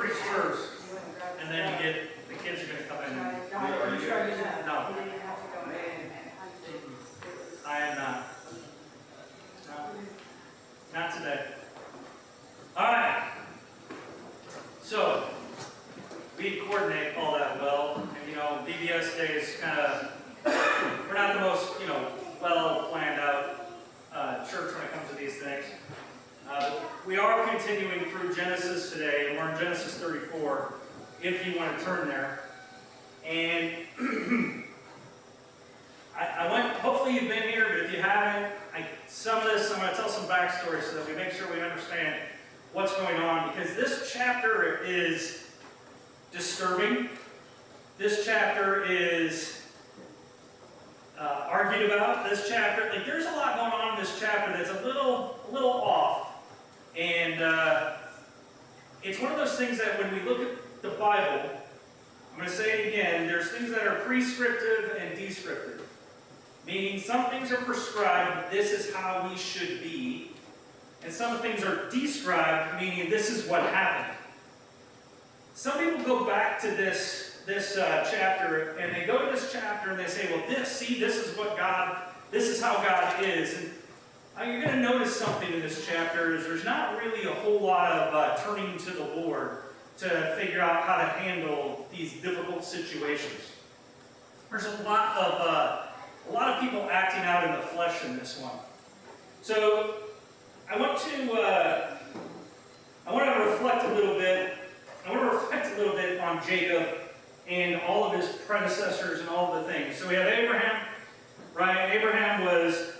preach first, and then you get, the kids are going to come in. Are you sure you know? No. You didn't have to go in and hunt it. I am not. No, not today. All right. So, we coordinate all that well, and BBS Day is kind of, we're not the most, well planned out church when it comes to these things. We are continuing through Genesis today, and we're in Genesis 34, if you want to turn there. And hopefully you've been here, but if you haven't, some of this, I'm going to tell some backstory so that we make sure we understand what's going on, because this chapter is disturbing. This chapter is argued about. This chapter, there's a lot going on in this chapter that's a little off. And it's one of those things that when we look at the Bible, I'm going to say it again, there's things that are prescriptive and descriptive. Meaning some things are prescribed, this is how we should be. And some things are described, meaning this is what happened. Some people go back to this chapter, and they go to this chapter and they say, well, this is how God is. And you're going to notice something in this chapter is there's not really a whole lot of turning to the Lord to figure out how to handle these difficult situations. There's a lot of people acting out in the flesh in this one. So I want to reflect a little bit. I want to reflect a little bit on Jacob and all of his predecessors and all of the things. So we have Abraham, right? Abraham was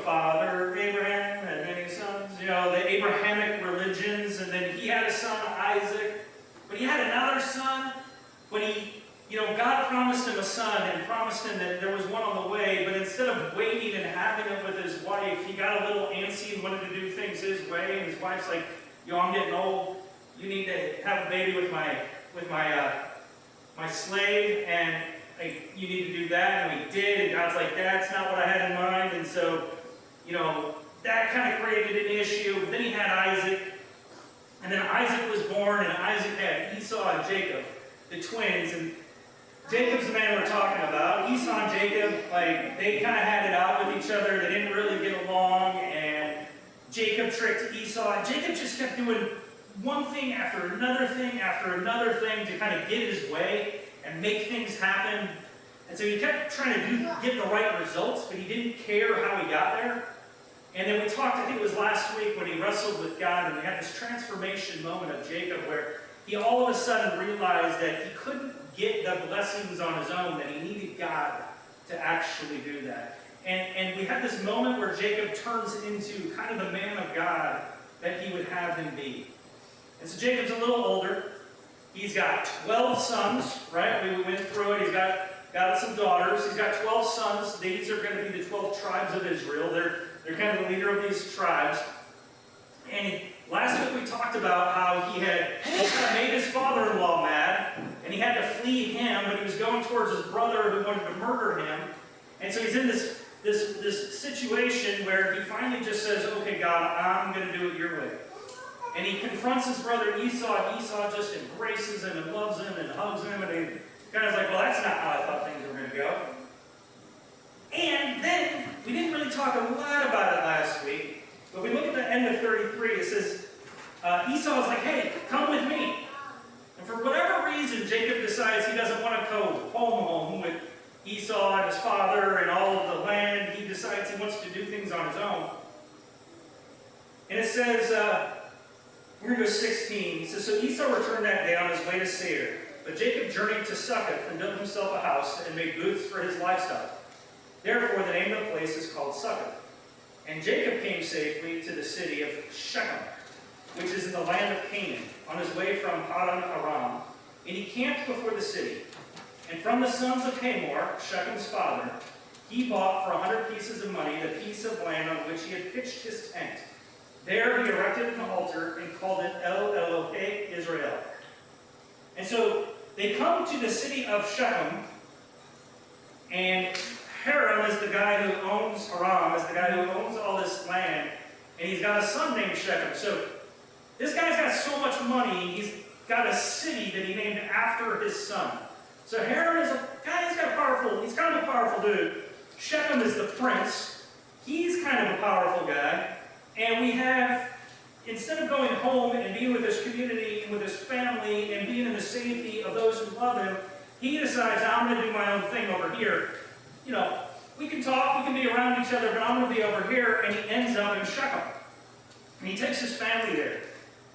father Abraham and many sons. The Abrahamic religions, and then he had a son Isaac, but he had another son. When God promised him a son and promised him that there was one on the way, but instead of waiting and having it with his wife, he got a little antsy and wanted to do things his way. And his wife's like, I'm getting old. You need to have a baby with my slave, and you need to do that. And we did, and God's like, that's not what I had in mind. And so, that kind of created an issue. But then he had Isaac, and then Isaac was born, and Isaac had Esau and Jacob, the twins. And Jacob's the man we're talking about. Esau and Jacob, they kind of had it out with each other. They didn't really get along, and Jacob tricked Esau. And Jacob just kept doing one thing after another thing to kind of get his way and make things happen. And so he kept trying to get the right results, but he didn't care how he got there. And then we talked, I think it was last week, when he wrestled with God, and we had this transformation moment of Jacob where he all of a sudden realized that he couldn't get the blessings on his own, that he needed God to actually do that. And we had this moment where Jacob turns into kind of the man of God that he would have him be. And so Jacob's a little older. He's got 12 sons, right? We went through it. He's got some daughters. He's got 12 sons. These are going to be the 12 tribes of Israel. They're kind of the leader of these tribes. And last week we talked about how he kind of made his father-in-law mad, and he had to flee him, but he was going towards his brother who wanted to murder him. And so he's in this situation where he finally just says, okay, God, I'm going to do it your way. And he confronts his brother Esau, and Esau just embraces him and loves him and hugs him, and he kind of is like, well, that's not how I thought things were going to go. And then, we didn't really talk a lot about it last week, but we look at the end of 33, it says, Esau is like, hey, come with me. And for whatever reason, Jacob decides he doesn't want to go home with Esau and his father and all of the land. He decides he wants to do things on his own. And it says, we're going to go 16. It says, so Esau returned that day on his way to Seir. But Jacob journeyed to Succoth and built himself a house and made booths for his livestock. Therefore, the name of the place is called Succoth. And Jacob came safely to the city of Shechem, which is in the land of Canaan, on his way from Padan Aram. And he camped before the city. And from the sons of Hamor, Shechem's father, he bought for 100 pieces of money the piece of land on which he had pitched his tent. There he erected an altar and called it El Elohe Israel. And so they come to the city of Shechem, and Haram is the guy who owns Haram, is the guy who owns all this land, and he's got a son named Shechem. So this guy's got so much money, he's got a city that he named after his son. So Ham is a guy, he's kind of a powerful dude. Shechem is the prince. He's kind of a powerful guy. And we have, instead of going home and being with his community and with his family and being in the safety of those who love him, he decides, I'm going to do my own thing over here. You know, we can talk, we can be around each other, but I'm going to be over here. And he ends up in Shechem. And he takes his family there.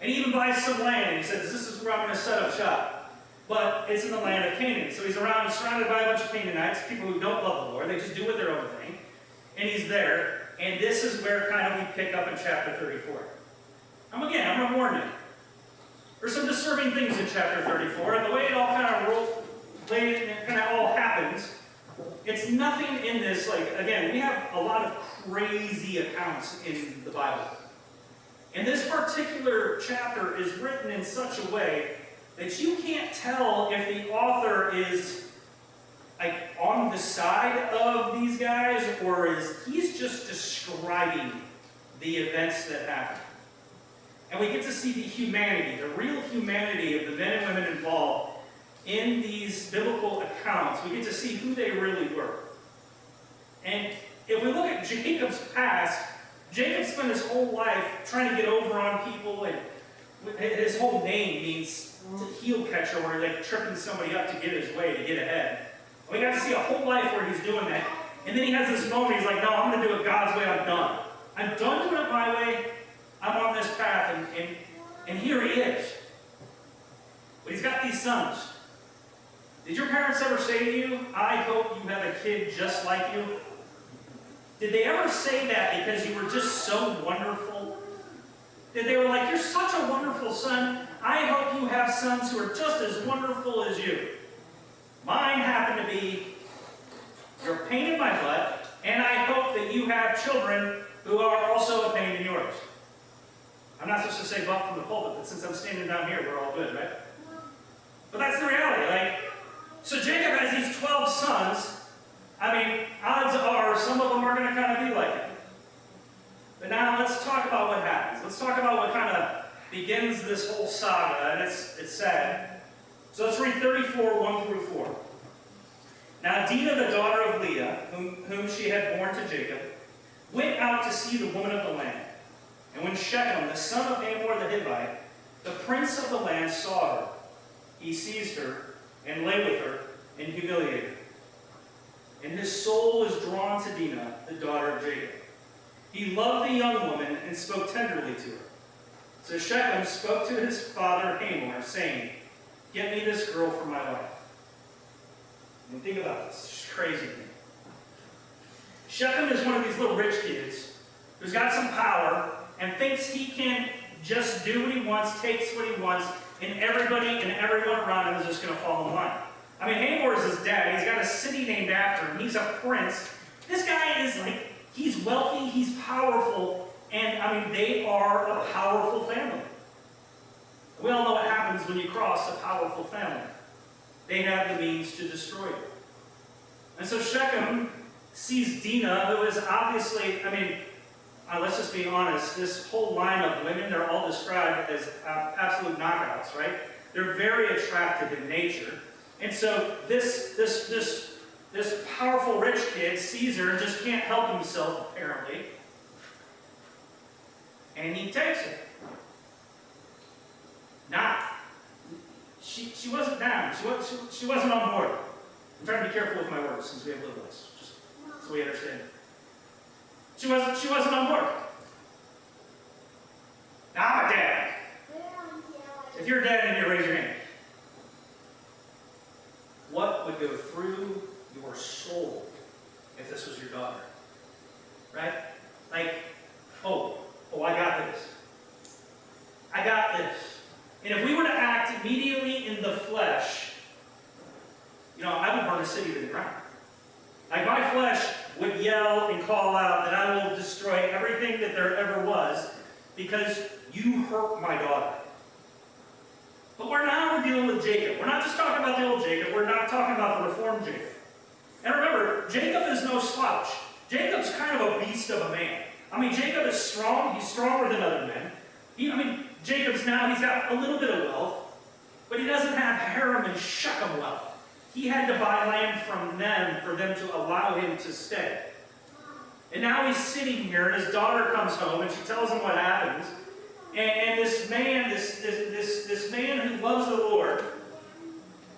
And he even buys some land. And he says, this is where I'm going to set up shop. But it's in the land of Canaan. So he's around, surrounded by a bunch of Canaanites, people who don't love the Lord. They just do what their own thing. And he's there. And this is where kind of we pick up in chapter 34. I'm going to warn you. There's some disturbing things in chapter 34. And the way it all kind of all happens, it's nothing in this, like, again, we have a lot of crazy accounts in the Bible. And this particular chapter is written in such a way that you can't tell if the author is like on the side of these guys or he's just describing the events that happen. And we get to see the humanity, the real humanity of the men and women involved in these biblical accounts. We get to see who they really were. And if we look at Jacob's past, Jacob spent his whole life trying to get over on people, and his whole name means heel catcher, where he's like tripping somebody up to get his way, to get ahead. We got to see a whole life where he's doing that. And then he has this moment, he's like, no, I'm going to do it God's way, I'm done. I'm done doing it my way, I'm on this path, and here he is. But he's got these sons. Did your parents ever say to you, I hope you have a kid just like you? Did they ever say that because you were just so wonderful? That they were like, you're such a wonderful son. I hope you have sons who are just as wonderful as you. Mine happen to be, you're a pain in my butt, and I hope that you have children who are also a pain in yours. I'm not supposed to say butt from the pulpit, but since I'm standing down here, we're all good, right? But that's the reality. So Jacob has these 12 sons. I mean, odds are some of them are going to kind of be like him. But now let's talk about what happens. Let's talk about what kind of begins this whole saga, and it's sad. So let's read 34, 1 through 4. Now Dinah, the daughter of Leah, whom she had borne to Jacob, went out to see the woman of the land. And when Shechem, the son of Hamor the Hivite, the prince of the land, saw her, he seized her and lay with her and humiliated her. And his soul was drawn to Dinah, the daughter of Jacob. He loved the young woman and spoke tenderly to her. So Shechem spoke to his father Hamor, saying, get me this girl for my wife. And think about this. It's just crazy to me. Shechem is one of these little rich kids who's got some power and thinks he can just do what he wants, takes what he wants, and everybody and everyone around him is just going to fall in line. I mean, Hamor is his dad. He's got a city named after him. He's a prince. This guy is like, he's wealthy, he's powerful, and I mean, they are a powerful family. We all know what happens when you cross a powerful family. They have the means to destroy you. And so Shechem sees Dinah, who is obviously, I mean, let's just be honest, this whole line of women, they're all described as absolute knockouts, right? They're very attractive in nature. And so this powerful rich kid sees her and just can't help himself, apparently. And he takes her. She wasn't down. She wasn't on board. I'm trying to be careful with my words since we have little ones, just so we understand. She wasn't on board. Now I'm a dad. If you're a dad, then you raise your hand. What would go through your soul if this was your daughter? Right? Like, oh, I got this. I got this. And if we were to act immediately in the flesh, I would burn a city to the ground. Like, my flesh would yell and call out that I will destroy everything that there ever was because you hurt my daughter. But we're dealing with Jacob. We're not just talking about the old Jacob. We're not talking about the reformed Jacob. And remember, Jacob is no slouch. Jacob's kind of a beast of a man. I mean, Jacob is strong. He's stronger than other men. Jacob's now, he's got a little bit of wealth, but he doesn't have Harem and Shechem wealth. He had to buy land from them for them to allow him to stay. And now he's sitting here, and his daughter comes home, and she tells him what happens. And this man, this man who loves the Lord,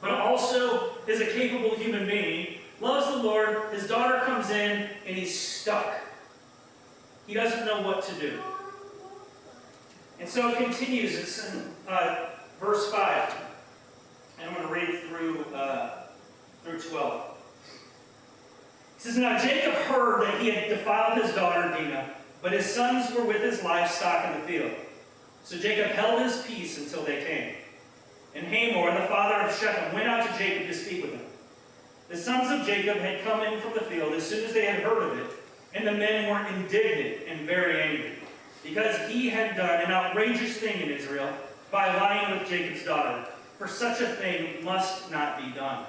but also is a capable human being, loves the Lord, his daughter comes in, and he's stuck. He doesn't know what to do. And so it continues. It's in verse 5. And I'm going to read through 12. It says, "Now Jacob heard that he had defiled his daughter Dinah, but his sons were with his livestock in the field. So Jacob held his peace until they came. And Hamor, the father of Shechem, went out to Jacob to speak with him. The sons of Jacob had come in from the field as soon as they had heard of it, and the men were indignant and very angry, because he had done an outrageous thing in Israel by lying with Jacob's daughter. For such a thing must not be done.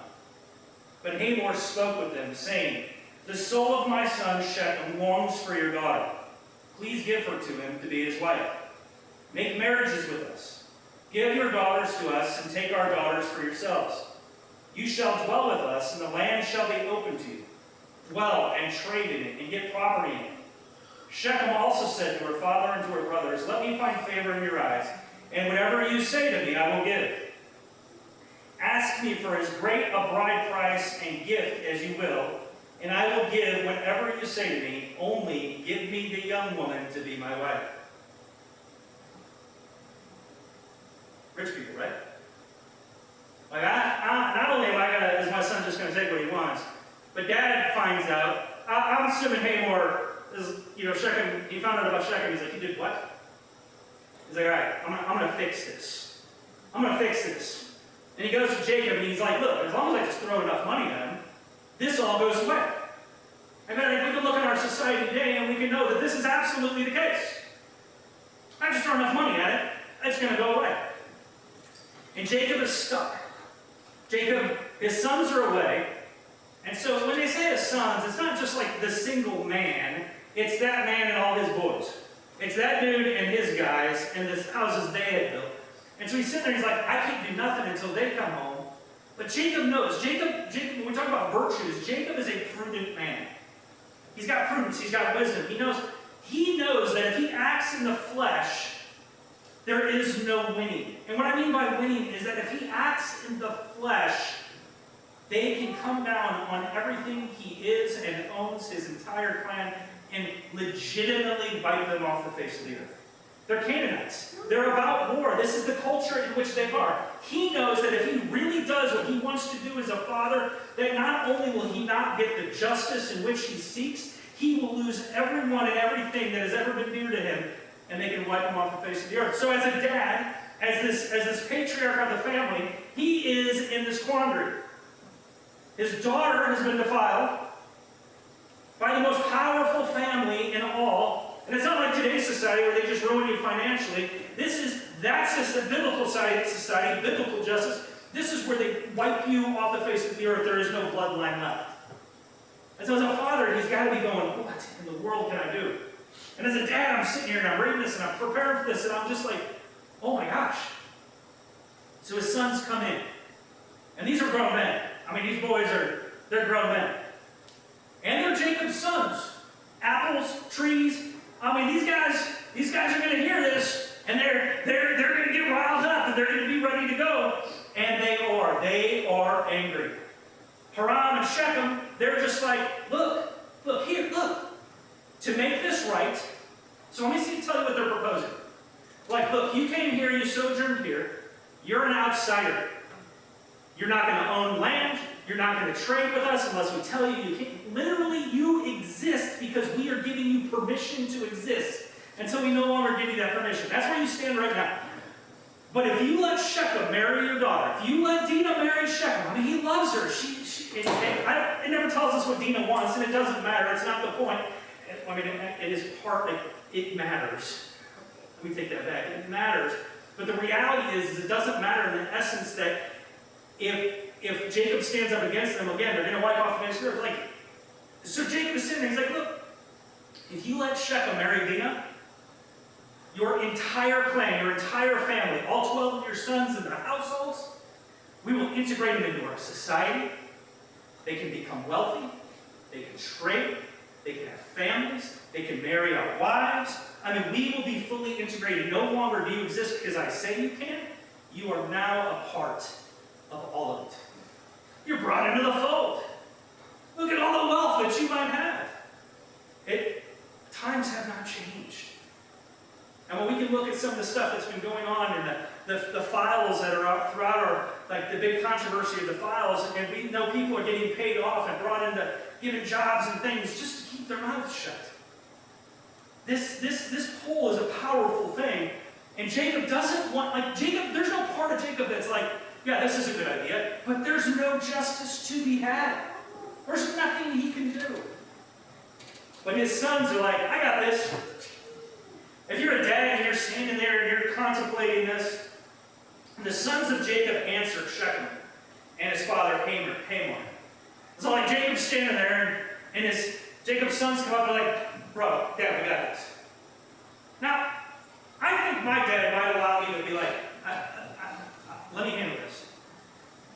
But Hamor spoke with them, saying, 'The soul of my son Shechem longs for your daughter. Please give her to him to be his wife. Make marriages with us. Give your daughters to us, and take our daughters for yourselves. You shall dwell with us, and the land shall be open to you. Dwell and trade in it, and get property in it.' Shechem also said to her father and to her brothers, 'Let me find favor in your eyes, and whatever you say to me I will give. Ask me for as great a bride price and gift as you will, and I will give whatever you say to me. Only give me the young woman to be my wife.'" Rich people, right? Like, not only am I going to, is my son just going to take what he wants, but Dad finds out. I'm assuming Hamor is, Shechem, he found out about Shechem. He's like, "You did what?" He's like, "All right, I'm going to fix this. I'm going to fix this." And he goes to Jacob, and he's like, "Look, as long as I just throw enough money at him, this all goes away." I mean, we can look at our society today, and we can know that this is absolutely the case. I just throw enough money at it, it's going to go away. And Jacob is stuck. Jacob, his sons are away. And so when they say his sons, it's not just like the single man. It's that man and all his boys. It's that dude and his guys and the houses they had built. And so he's sitting there, he's like, "I can't do nothing until they come home." But Jacob knows. Jacob, when we talk about virtues, Jacob is a prudent man. He's got prudence. He's got wisdom. He knows that if he acts in the flesh, there is no winning. And what I mean by winning is that if he acts in the flesh, they can come down on everything he is and owns, his entire clan, and legitimately wipe them off the face of the earth. They're Canaanites. They're about war. This is the culture in which they are. He knows that if he really does what he wants to do as a father, that not only will he not get the justice in which he seeks, he will lose everyone and everything that has ever been dear to him, and they can wipe him off the face of the earth. So as a dad, as this patriarch of the family, he is in this quandary. His daughter has been defiled by the most powerful family in all. And it's not like today's society where they just ruin you financially. That's just a biblical society, biblical justice. This is where they wipe you off the face of the earth. There is no bloodline left. And so as a father, he's got to be going, "What in the world can I do?" And as a dad, I'm sitting here and I'm reading this and I'm preparing for this, and I'm just like, oh my gosh. So his sons come in. And these are grown men. I mean, these boys they're grown men. And they're Jacob's sons. Apples, trees. I mean, these guys are going to hear this, and they're going to get riled up, and they're going to be ready to go. And they are angry. Haram and Shechem, they're just like, look, to make this right. So let me tell you what they're proposing. Like, look, you came here, you sojourned here, you're an outsider. You're not going to own land, you're not going to trade with us unless we tell you can't. Literally, you exist because we are giving you permission to exist until we no longer give you that permission. That's where you stand right now. But if you let Shechem marry your daughter, if you let Dinah marry Shechem, I mean, he loves her. It never tells us what Dinah wants, and it doesn't matter. It's not the point. I mean, it is partly, it matters. Let me take that back. It matters. But the reality is it doesn't matter in the essence that if Jacob stands up against them, again, they're going to wipe off the face of the earth. Like, so Jacob is sitting there, he's like, look, if you let Shechem marry Dinah, your entire clan, your entire family, all 12 of your sons and their households, we will integrate them into our society. They can become wealthy. They can trade. They can have families. They can marry our wives. I mean, we will be fully integrated. No longer do you exist because I say you can. You are now a part of all of it. You're brought into the fold. Look at all the wealth that you might have. Times have not changed. And when we can look at some of the stuff that's been going on in the files that are out throughout our, like the big controversy of the files, and we know people are getting paid off and brought into given jobs and things just to keep their mouths shut. This pull is a powerful thing. And Jacob doesn't want, there's no part of Jacob that's like, yeah, this is a good idea, but there's no justice to be had. There's nothing he can do. But his sons are like, I got this. If you're a dad and you're standing there and you're contemplating this, the sons of Jacob answered Shechem and his father Hamor. So like Jacob's standing there and Jacob's sons come up and like, bro, Dad, we got this. Now, I think my dad might allow me to be like, let me handle this.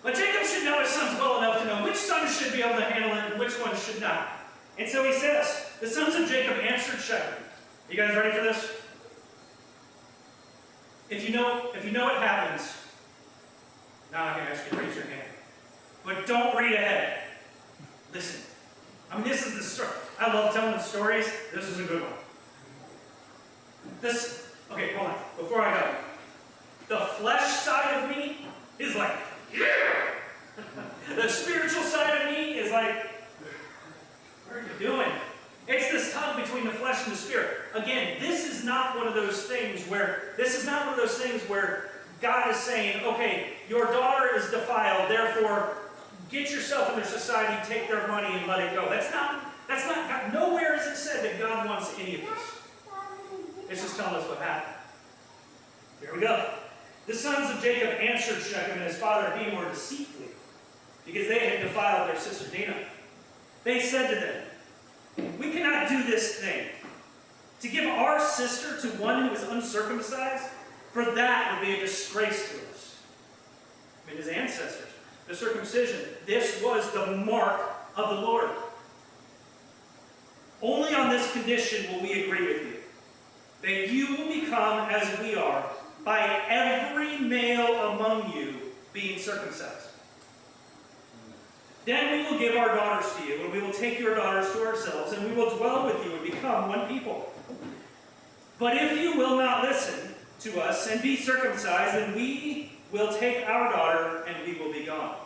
But Jacob should know his sons well enough to know which sons should be able to handle it and which ones should not. And so he says, the sons of Jacob answered Shechem. You guys ready for this? If you know what happens, now I can ask you to raise your hand. But don't read ahead. Listen. I mean, this is the story. I love telling stories. This is a good one. Okay, hold on. Before I go. The flesh side of me is like, yeah! The spiritual side of me is like, what are you doing? It's this tug between the flesh and the spirit. Again, this is not one of those things where God is saying, okay, your daughter is defiled, therefore get yourself in their society, take their money, and let it go. That's not God. Nowhere is it said that God wants any of this. It's just telling us what happened. Here we go. The sons of Jacob answered Shechem and his father Hamor deceitfully, because they had defiled their sister Dinah. They said to them, we cannot do this thing. To give our sister to one who is uncircumcised, for that would be a disgrace to us. I mean, his ancestors, the circumcision, this was the mark of the Lord. Only on this condition will we agree with you, that you will become as we are, by every male among you being circumcised. Then we will give our daughters to you, and we will take your daughters to ourselves, and we will dwell with you and become one people. But if you will not listen to us and be circumcised, then we will take our daughter, and we will be gone.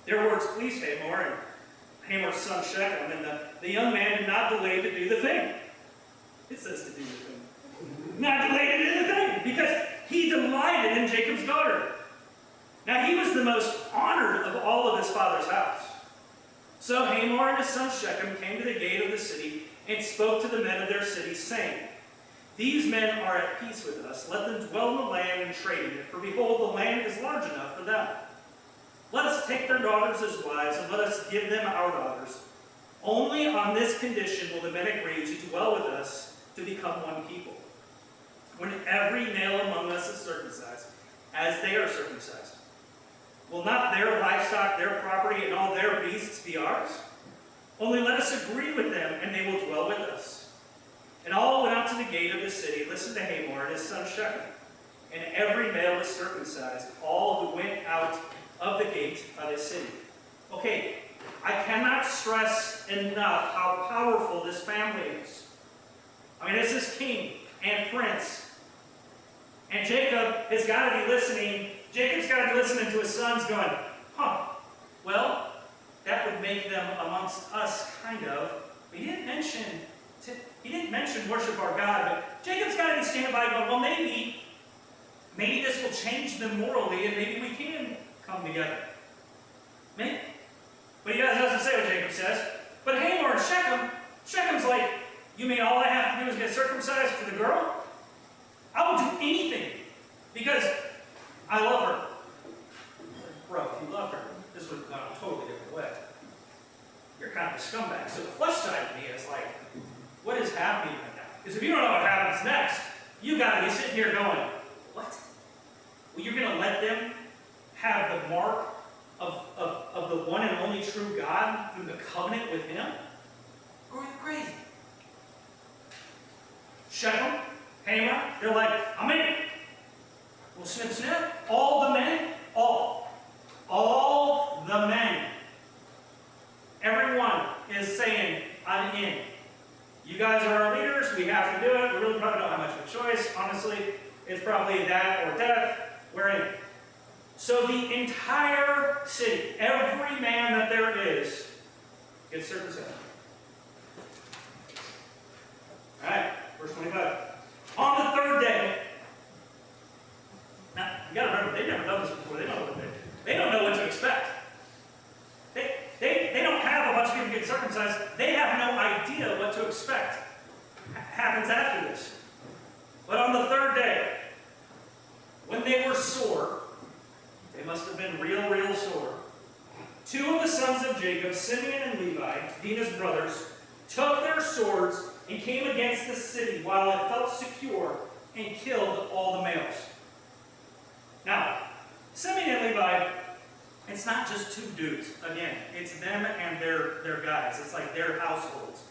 Their words pleased Hamor and Hamor's son Shechem, and the young man did not delay to do the thing. It says to do the thing. Not delay to do the thing, because he delighted in Jacob's daughter. Now he was the most honored of all of his father's house. So Hamor and his son Shechem came to the gate of the city and spoke to the men of their city, saying, these men are at peace with us. Let them dwell in the land and trade in it, for behold, the land is large enough for them. Let us take their daughters as wives, and let us give them our daughters. Only on this condition will the men agree to dwell with us, to become one people. When every male among us is circumcised, as they are circumcised, will not their livestock, their property, and all their beasts be ours? Only let us agree with them, and they will dwell with us. And all went out to the gate of the city, listened to Hamor and his son Shechem. And every male was circumcised, all who went out of the gate of the city. Okay, I cannot stress enough how powerful this family is. I mean, this is king and prince. And Jacob has got to be listening. Jacob's got to be listening to his sons going, well, that would make them amongst us, kind of. But he didn't mention worship our God, but Jacob's got to be standing by going, well, maybe this will change them morally, and maybe we can come together. Maybe. But he doesn't say what Jacob says. But Hamor and Shechem's like, you mean all I have to do is get circumcised for the girl? I will do anything because I love her. Bro, if you loved her, this would have gone a totally different way. You're kind of a scumbag. So the flesh side of me is like, what is happening right now? Because if you don't know what happens next, you got to be sitting here going, what? Well, you're going to let them have the mark of the one and only true God through the covenant with him? Or are you crazy? Shechem, Hamor, they're like, I'm in. Well, snip, snip. All the men, all the men. Everyone is saying, I'm in. You guys are our leaders. We have to do it. We really probably don't have much of a choice. Honestly, it's probably that or death. We're in. So the entire city, every man that there is, gets circumcised. All right, verse 25. On the third day. Now, you got to remember, they've never done this before. They don't know what to expect. They don't have a bunch of people getting circumcised. They have no idea what to expect happens after this. But on the third day, when they were sore, they must have been real sore, two of the sons of Jacob, Simeon and Levi, Dinah's brothers, took their swords and came against the city while it felt secure and killed all the males. Now, Simeon and Levi, it's not just two dudes. Again, it's them and their guys. It's like their households.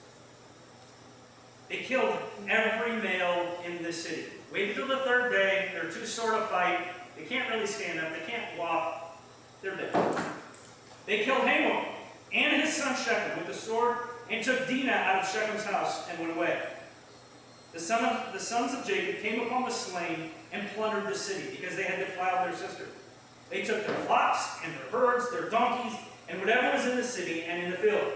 They killed every male in the city. Waited till the third day. They're too sore to fight. They can't really stand up. They can't walk. They're dead. They killed Hamor and his son Shechem with the sword and took Dinah out of Shechem's house and went away. The sons of Jacob came upon the slain and plundered the city because they had defiled their sister. They took their flocks and their herds, their donkeys, and whatever was in the city and in the field.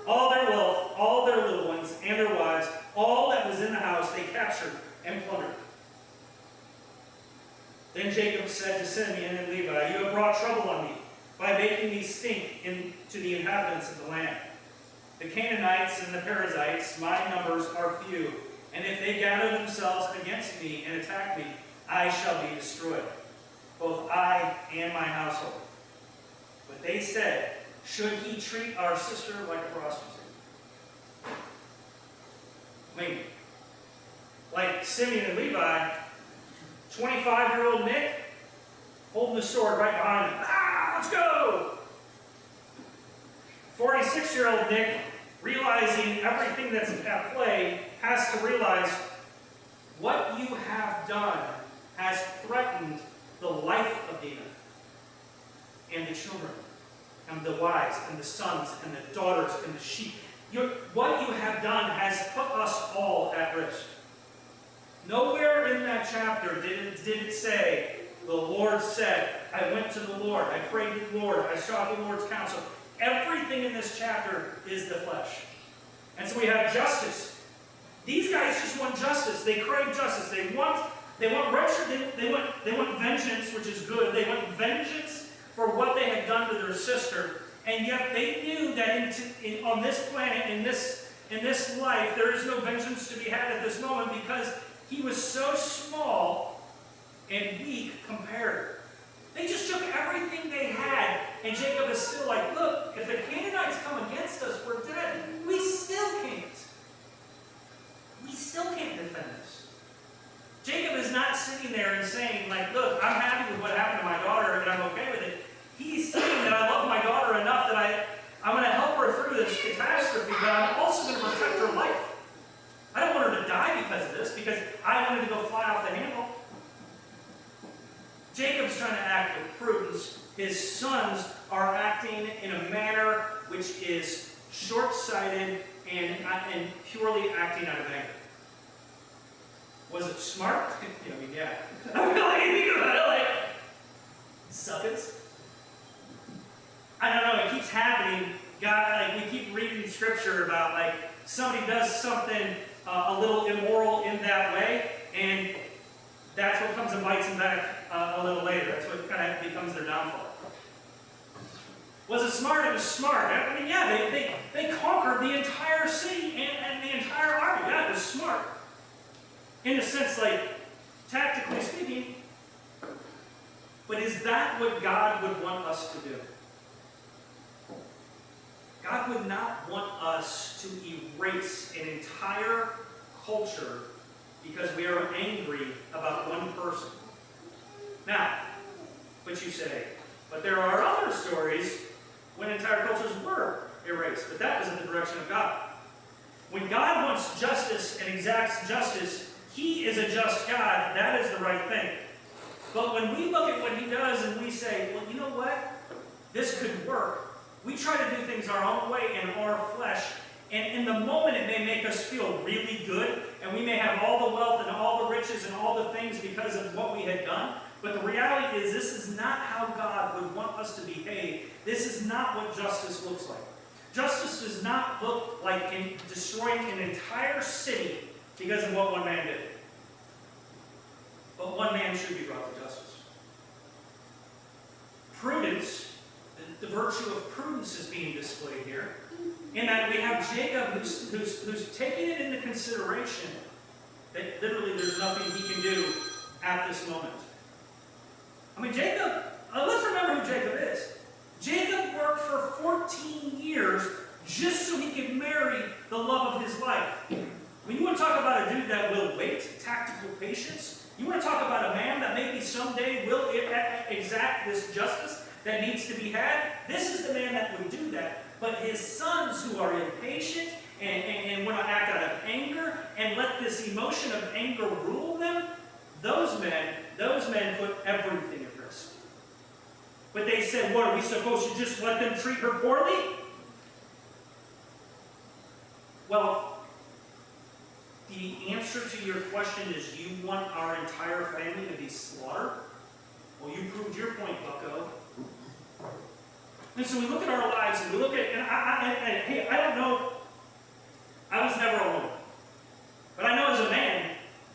All their wealth, all their little ones, and their wives, all that was in the house they captured and plundered. Then Jacob said to Simeon and Levi, you have brought trouble on me by making me stink to the inhabitants of the land. The Canaanites and the Perizzites, my numbers are few, and if they gather themselves against me and attack me, I shall be destroyed, both I and my household. But they said, should he treat our sister like a prostitute? I mean, like Simeon and Levi, 25-year-old Nick, holding the sword right behind him. Let's go! 46-year-old Nick, realizing everything that's at play, has to realize what you have done has threatened the life of Dinah and the children and the wives and the sons and the daughters and the sheep. What you have done has put us all at risk. Nowhere in that chapter did it say, the Lord said, I went to the Lord, I prayed to the Lord, I sought the Lord's counsel. Everything in this chapter is the flesh. And so we have justice. These guys just want justice. They crave justice. They want retribution. They want vengeance, which is good. They want vengeance for what they had done to their sister. And yet they knew that on this planet, in this life, there is no vengeance to be had at this moment because he was so small and weak compared. They just took everything they had, and Jacob is still like, look, if the Canaanites come against us, we're dead. We still can't. We still can't defend this. Jacob is not sitting there and saying, like, look, I'm happy with what happened to my daughter and I'm okay with it. He's saying that I love my daughter enough that I'm going to help her through this catastrophe, but I'm also going to protect her life. I don't want her to die because of this, because I wanted to go fly off the handle. Jacob's trying to act with prudence. His sons are acting in a manner which is short-sighted and purely acting out of anger. Was it smart? I mean, yeah. I feel like you think about it, like, suckers. I don't know, it keeps happening. God, like, we keep reading scripture about, like, somebody does something a little immoral in that way, and that's what comes and bites them back a little later. That's what kind of becomes their downfall. Was it smart? It was smart. I mean, yeah, they conquered the entire city and the entire army. Yeah, it was smart. In a sense, like, tactically speaking. But is that what God would want us to do? God would not want us to erase an entire culture because we are angry about one person. Now, but you say, but there are other stories when entire cultures were erased, but that was in the direction of God. When God wants justice and exacts justice, He is a just God. That is the right thing. But when we look at what He does and we say, well, you know what? This could work. We try to do things our own way in our flesh. And in the moment, it may make us feel really good. And we may have all the wealth and all the riches and all the things because of what we had done. But the reality is, this is not how God would want us to behave. This is not what justice looks like. Justice does not look like destroying an entire city because of what one man did. But one man should be brought to justice. Prudence, the virtue of prudence is being displayed here. In that we have Jacob who's taking it into consideration that literally there's nothing he can do at this moment. I mean, Jacob, let's remember who Jacob is. Jacob worked for 14 years just so he could marry the love of his life. When you want to talk about a dude that will wait, tactical patience, you want to talk about a man that maybe someday will exact this justice that needs to be had, this is the man that would do that. But his sons who are impatient and want to act out of anger and let this emotion of anger rule them, those men put everything at risk. But they said, what, are we supposed to just let them treat her poorly? Well, the answer to your question is you want our entire family to be slaughtered? Well, you proved your point, bucko. And so we look at our lives and we look at, hey, I don't know, I was never a woman. But I know as a man,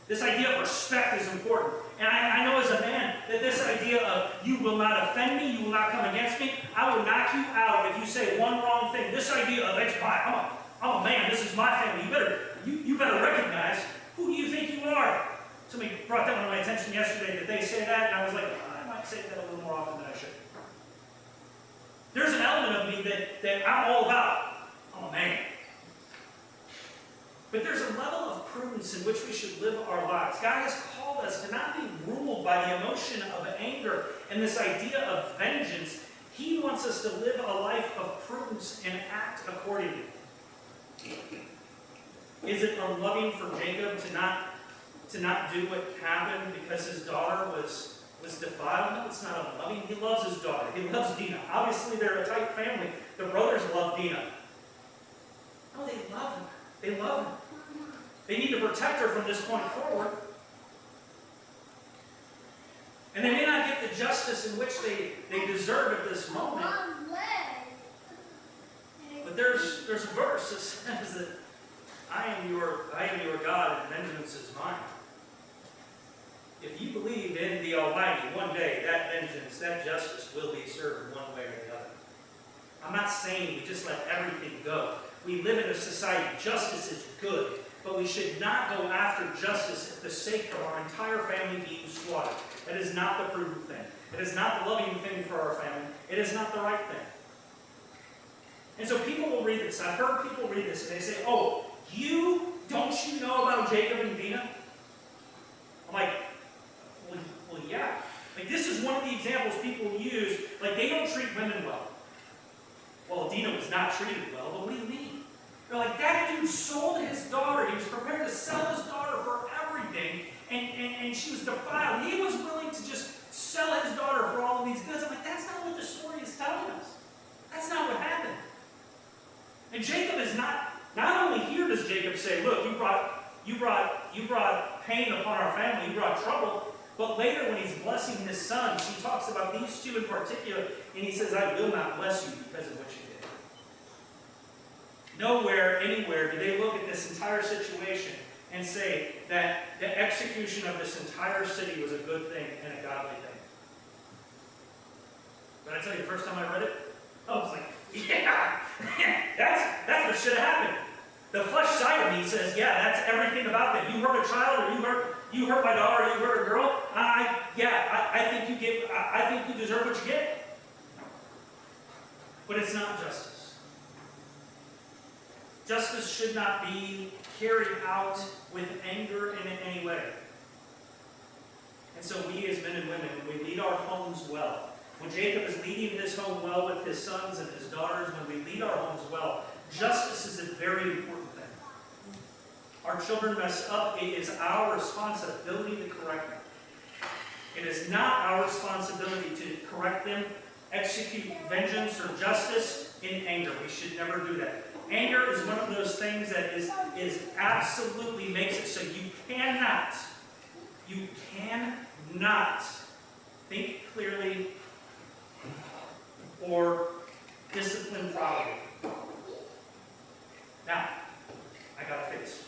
this idea of respect is important. And I know as a man that this idea of you will not offend me, you will not come against me, I will knock you out if you say one wrong thing. This idea of it's mine, I'm a man, this is my family, you better recognize who do you think you are. Somebody brought that one to my attention yesterday that they say that, and I was like, I might say that a little more often than I should. There's an element of me that I'm all about. I'm a man. But there's a level of prudence in which we should live our lives. God has called us to not be ruled by the emotion of anger and this idea of vengeance. He wants us to live a life of prudence and act accordingly. Is it unloving for Jacob to not do what happened because his daughter was defiled? No, it's not unloving. He loves his daughter. He loves Dinah. Obviously, they're a tight family. The brothers love Dinah. No, they love her. They love her. They need to protect her from this point forward. And they may not get the justice in which they deserve at this moment. But there's a verse that says that I am your God and vengeance is mine. If you believe in the Almighty, one day that vengeance, that justice will be served one way or the other. I'm not saying we just let everything go. We live in a society, justice is good, but we should not go after justice for the sake of our entire family being slaughtered. That is not the prudent thing. It is not the loving thing for our family. It is not the right thing. And so people will read this. I've heard people read this and they say, oh, don't you know about Jacob and Dinah? I'm like, well, yeah. Like, this is one of the examples people use. Like, they don't treat women well. Well, Dinah was not treated well, but what do you mean? They're like, that dude sold his daughter. He was prepared to sell his daughter for everything, and she was defiled. He was willing to just sell his daughter for all of these goods. I'm like, that's not what the story is telling us. That's not what happened. And Jacob is not only here does Jacob say, look, you brought pain upon our family, you brought trouble, but later when he's blessing his sons, he talks about these two in particular, and he says, I will not bless you because of what you did. Nowhere, anywhere, do they look at this entire situation and say that the execution of this entire city was a good thing and a godly thing. But I tell you, the first time I read it, I was like, yeah, that's what should have happened. The flesh side of me says, yeah, that's everything about that. You hurt a child, or you hurt my daughter, or you hurt a girl. I think you deserve what you get. But it's not justice. Justice should not be carried out with anger in any way. And so we as men and women, when we lead our homes well, when Jacob is leading his home well with his sons and his daughters, when we lead our homes well, justice is a very important thing. Our children mess up, it is our responsibility to correct them. It is not our responsibility to correct them, execute vengeance or justice in anger. We should never do that. Anger is one of those things that is absolutely makes it so you cannot think clearly or discipline properly. Now, I got a face.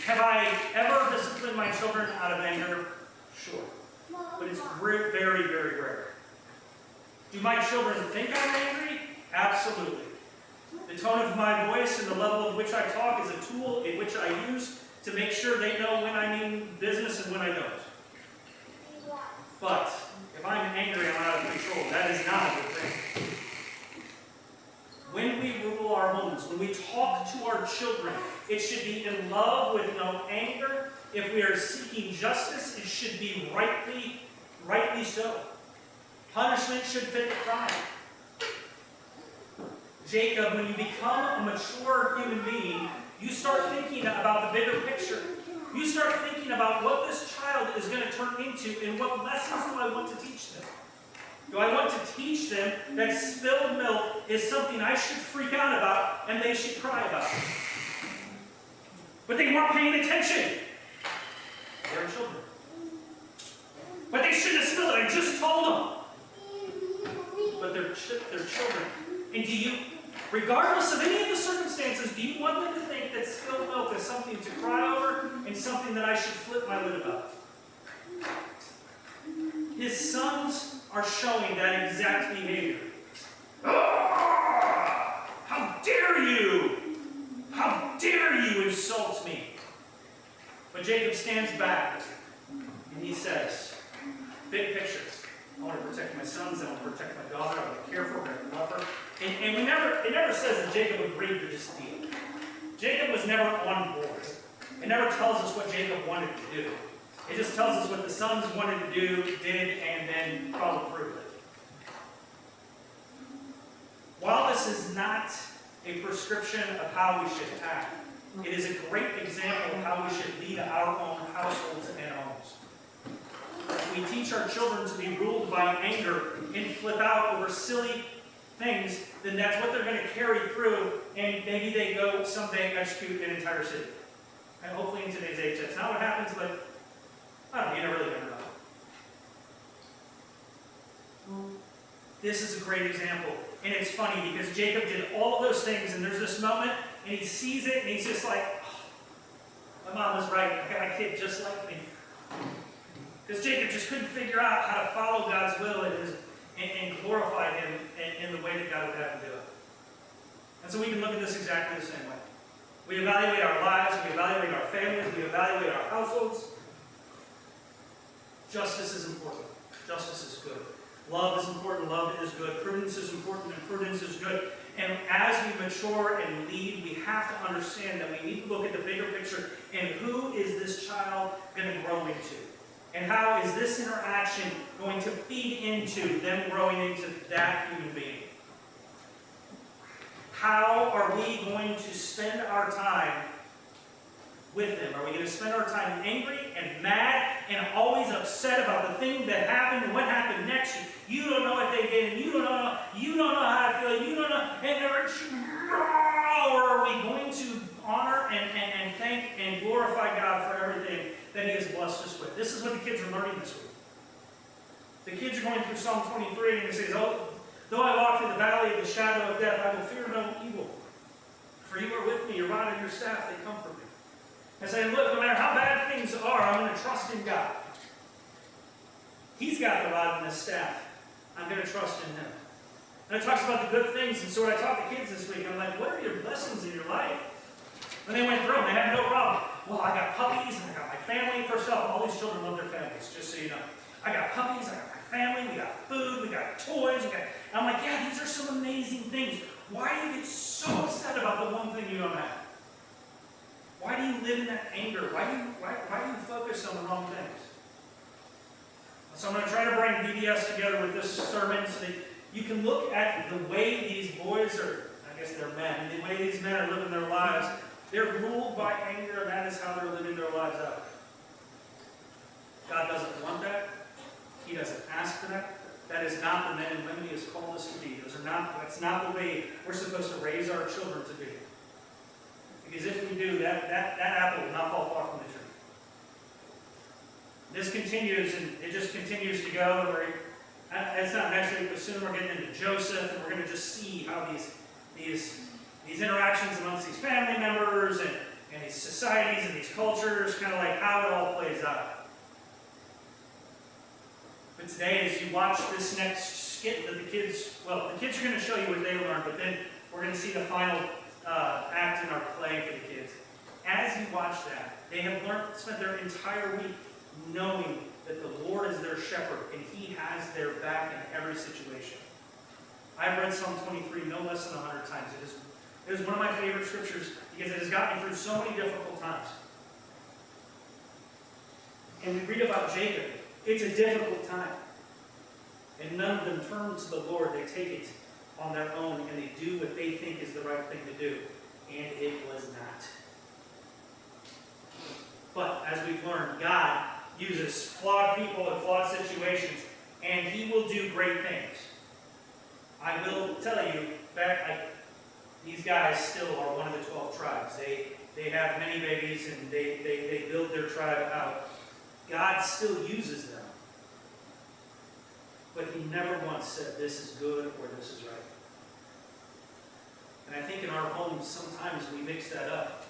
Have I ever disciplined my children out of anger? Sure. But it's very, very, very rare. Do my children think I'm angry? Absolutely. The tone of my voice and the level at which I talk is a tool in which I use to make sure they know when I mean business and when I don't. But if I'm angry, I'm out of control. That is not a good thing. When we rule our homes, when we talk to our children, it should be in love with no anger. If we are seeking justice, it should be rightly so. Punishment should fit the crime. Jacob, when you become a mature human being, you start thinking about the bigger picture. You start thinking about what this child is going to turn into and what lessons do I want to teach them. Do I want to teach them that spilled milk is something I should freak out about and they should cry about? But they weren't paying attention. They're children. But they shouldn't have spilled it. I just told them. But they're children. And do you, regardless of any of the circumstances, do you want them to think that spilled milk is something to cry over and something that I should flip my lid about? His sons are showing that exact behavior. Oh, how dare you! How dare you insult me? But Jacob stands back and he says, big picture. I want to protect my sons, I want to protect my daughter, I want to care for her, I want to love her. And it never says that Jacob agreed to this deal. Jacob was never on board. It never tells us what Jacob wanted to do. It just tells us what the sons wanted to do, did, and then followed through with it. While this is not a prescription of how we should act, it is a great example of how we should lead our own households and homes. If we teach our children to be ruled by anger and flip out over silly things, then that's what they're going to carry through, and maybe they go someday execute an entire city. And hopefully in today's age, that's not what happens, but I don't know, you never really never know. This is a great example. And it's funny because Jacob did all of those things, and there's this moment, and he sees it, and he's just like, oh, my mom was right. I got a kid just like me. Because Jacob just couldn't figure out how to follow God's will and glorify Him in the way that God would have him do it. And so we can look at this exactly the same way. We evaluate our lives, we evaluate our families, we evaluate our households. Justice is important. Justice is good. Love is important. Love is good. Prudence is important, and prudence is good. And as we mature and lead, we have to understand that we need to look at the bigger picture and who is this child going to grow into? And how is this interaction going to feed into them growing into that human being? How are we going to spend our time with them? Are we going to spend our time angry and mad and always upset about the thing that happened and what happened next? You don't know what they did, and you don't know how I feel, you don't know, or are we going to honor and thank and glorify God for everything that He has blessed us with? This is what the kids are learning this week. The kids are going through Psalm 23, and it says, oh, though I walk through the valley of the shadow of death, I will fear no evil. For you are with me, your rod and your staff, they comfort me. I say, look, no matter how bad things are, I'm going to trust in God. He's got the rod and the staff. I'm going to trust in Him. And it talks about the good things, and so when I talk to kids this week, I'm like, what are your blessings in your life? When they went through them, they had no problem. Well, I got puppies, and I got my family. First off, all these children love their families, just so you know. I got puppies, I got my family, we got food, we got toys, and I'm like, yeah, these are some amazing things. Why do you get so upset about the one thing you don't have? Why do you live in that anger? Why do you focus on the wrong things? So I'm going to try to bring VBS together with this sermon so that you can look at the way these boys are, I guess they're men, the way these men are living their lives. They're ruled by anger, and that is how they're living their lives out. God doesn't want that. He doesn't ask for that. That is not the men and women He has called us to be. That's not the way we're supposed to raise our children to be. Because if we do, that apple will not fall far from the tree. This continues, and it just continues to go. It's not next week, but soon we're getting into Joseph, and we're going to just see how these interactions amongst these family members and these societies and these cultures, kind of like how it all plays out. But today, as you watch this next skit that the kids are going to show you what they learned, but then we're going to see the final act in our play for the kids. As you watch that, they have spent their entire week knowing that the Lord is their shepherd and He has their back in every situation. I've read Psalm 23 no less than 100 times. It is one of my favorite scriptures because it has gotten me through so many difficult times. And we read about Jacob. It's a difficult time. And none of them turn to the Lord. They take it on their own and they do what they think is the right thing to do. And it was not. But as we've learned, God uses flawed people in flawed situations, and He will do great things. I will tell you, these guys still are one of the 12 tribes. They have many babies, and they build their tribe out. God still uses them. But He never once said, this is good or this is right. And I think in our homes, sometimes we mix that up.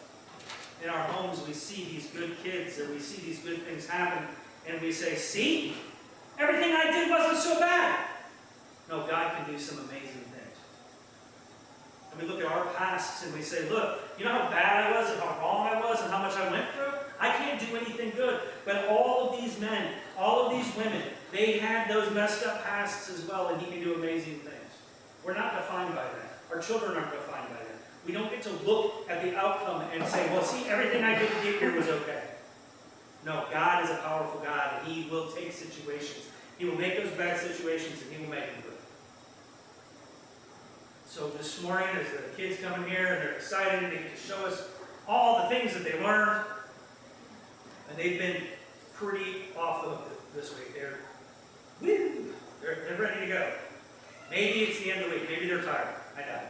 In our homes, we see these good kids, or we see these good things happen, and we say, see? Everything I did wasn't so bad. No, God can do some amazing things. And we look at our pasts and we say, look, you know how bad I was and how wrong I was and how much I went through? I can't do anything good. But all of these men, all of these women, they had those messed up pasts as well, and He can do amazing things. We're not defined by that. Our children aren't defined by that. We don't get to look at the outcome and say, well, see, everything I did to get here was okay. No, God is a powerful God, and He will take situations. He will make those bad situations, and He will make them good. So this morning, as the kids come in here, and they're excited, and they get to show us all the things that they learned, and they've been pretty off the hook this week. They're ready to go. Maybe it's the end of the week. Maybe they're tired. I doubt it.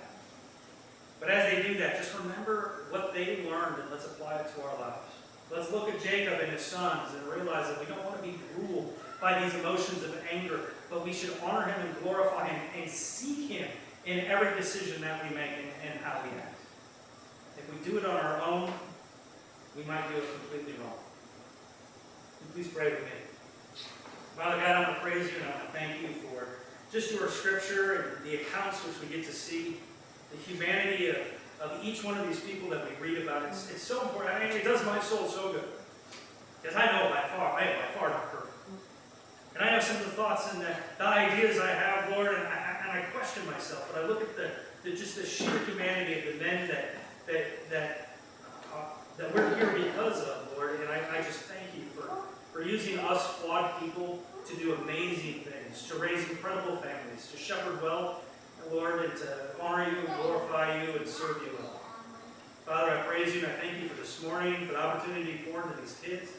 But as they do that, just remember what they learned and let's apply it to our lives. Let's look at Jacob and his sons and realize that we don't want to be ruled by these emotions of anger, but we should honor Him and glorify Him and seek Him in every decision that we make and how we act. If we do it on our own, we might do it completely wrong. Please pray with me. Father God, I want to praise You and I want to thank You for just Your Scripture and the accounts which we get to see, the humanity of each one of these people that we read about. It's so important. I mean, it does my soul so good. Because I know I am by far not perfect. And I know some of the thoughts and the ideas I have, Lord, and I question myself. But I look at just the sheer humanity of the men that we're here because of, Lord. And I just thank You for using us flawed people to do amazing things, to raise incredible families, to shepherd well, Lord, and to honor You and glorify You and serve You well. Father, I praise You and I thank You for this morning, for the opportunity to pour into these kids.